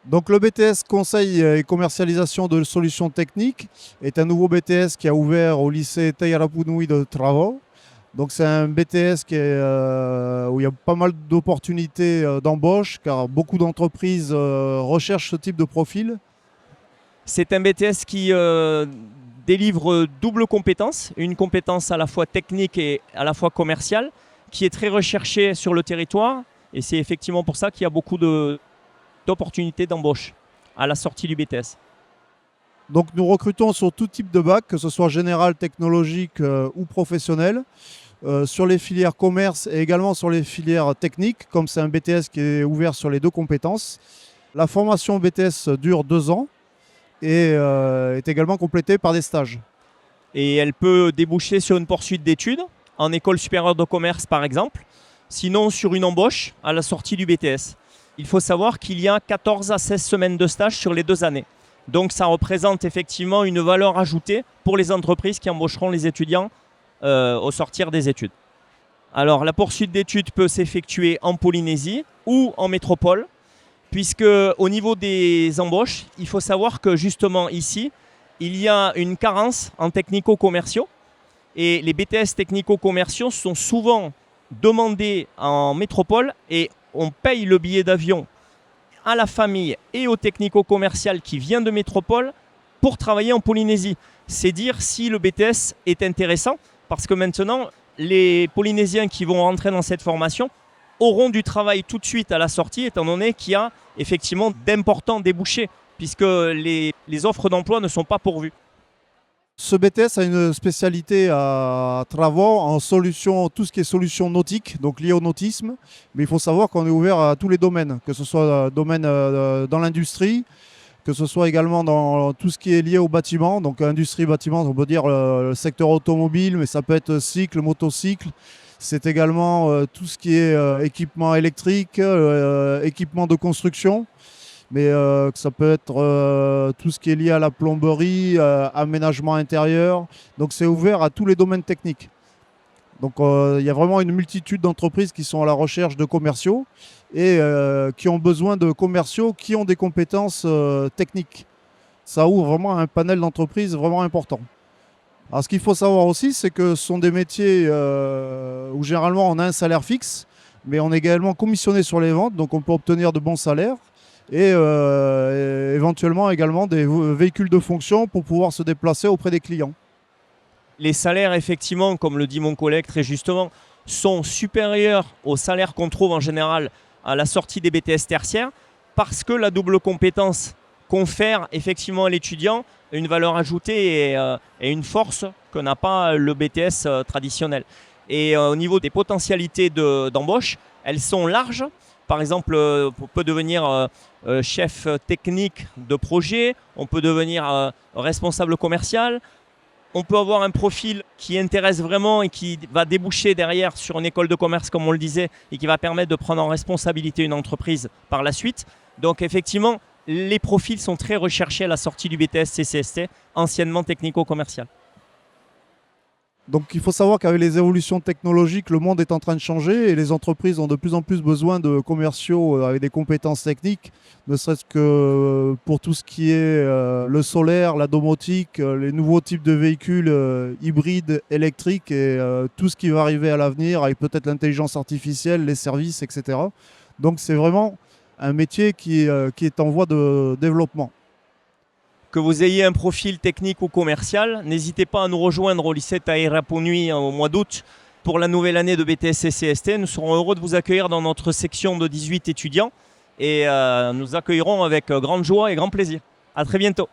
Donc le BTS Conseil et commercialisation de solutions techniques est un nouveau BTS qui a ouvert au lycée Tairapunui de Travaux. Donc c'est un BTS où il y a pas mal d'opportunités d'embauche car beaucoup d'entreprises recherchent ce type de profil. C'est un BTS qui délivre double compétence, une compétence à la fois technique et à la fois commerciale, qui est très recherchée sur le territoire. Et c'est effectivement pour ça qu'il y a beaucoup d'opportunités d'embauche à la sortie du BTS. Donc nous recrutons sur tout type de bac, que ce soit général, technologique ou professionnel, sur les filières commerce et également sur les filières techniques, comme c'est un BTS qui est ouvert sur les deux compétences. La formation BTS dure 2 ans et est également complétée par des stages. Et elle peut déboucher sur une poursuite d'études, en école supérieure de commerce par exemple, sinon sur une embauche à la sortie du BTS. Il faut savoir qu'il y a 14 à 16 semaines de stage sur les 2 années. Donc ça représente effectivement une valeur ajoutée pour les entreprises qui embaucheront les étudiants au sortir des études. Alors la poursuite d'études peut s'effectuer en Polynésie ou en métropole, puisque au niveau des embauches, il faut savoir que justement ici, il y a une carence en technico-commerciaux et les BTS technico-commerciaux sont souvent demandés en métropole et on paye le billet d'avion à la famille et au technico-commercial qui vient de métropole pour travailler en Polynésie. C'est dire si le BTS est intéressant parce que maintenant, les Polynésiens qui vont rentrer dans cette formation auront du travail tout de suite à la sortie étant donné qu'il y a effectivement d'importants débouchés puisque les offres d'emploi ne sont pas pourvues. Ce BTS a une spécialité à Travaux en solutions, tout ce qui est solutions nautiques, donc liées au nautisme. Mais il faut savoir qu'on est ouvert à tous les domaines, que ce soit domaine dans l'industrie, que ce soit également dans tout ce qui est lié au bâtiment. Donc industrie, bâtiment, on peut dire le secteur automobile, mais ça peut être cycle, motocycle. C'est également tout ce qui est équipement électrique, équipement de construction. Mais ça peut être tout ce qui est lié à la plomberie, aménagement intérieur. Donc c'est ouvert à tous les domaines techniques. Donc il y a vraiment une multitude d'entreprises qui sont à la recherche de commerciaux et qui ont besoin de commerciaux qui ont des compétences techniques. Ça ouvre vraiment un panel d'entreprises vraiment important. Alors ce qu'il faut savoir aussi, c'est que ce sont des métiers où généralement on a un salaire fixe, mais on est également commissionné sur les ventes, donc on peut obtenir de bons salaires. Et éventuellement également des véhicules de fonction pour pouvoir se déplacer auprès des clients. Les salaires, effectivement, comme le dit mon collègue très justement, sont supérieurs aux salaires qu'on trouve en général à la sortie des BTS tertiaires parce que la double compétence confère effectivement à l'étudiant une valeur ajoutée et une force que n'a pas le BTS traditionnel. Et au niveau des potentialités d'embauche, elles sont larges. Par exemple, on peut devenir chef technique de projet, on peut devenir responsable commercial, on peut avoir un profil qui intéresse vraiment et qui va déboucher derrière sur une école de commerce, comme on le disait, et qui va permettre de prendre en responsabilité une entreprise par la suite. Donc effectivement, les profils sont très recherchés à la sortie du BTS CCST, anciennement technico-commercial. Donc il faut savoir qu'avec les évolutions technologiques, le monde est en train de changer et les entreprises ont de plus en plus besoin de commerciaux avec des compétences techniques, ne serait-ce que pour tout ce qui est le solaire, la domotique, les nouveaux types de véhicules hybrides, électriques et tout ce qui va arriver à l'avenir avec peut-être l'intelligence artificielle, les services, etc. Donc c'est vraiment un métier qui est en voie de développement. Que vous ayez un profil technique ou commercial, n'hésitez pas à nous rejoindre au lycée Tairapunui au mois d'août pour la nouvelle année de BTS et CST. Nous serons heureux de vous accueillir dans notre section de 18 étudiants et nous accueillerons avec grande joie et grand plaisir. À très bientôt.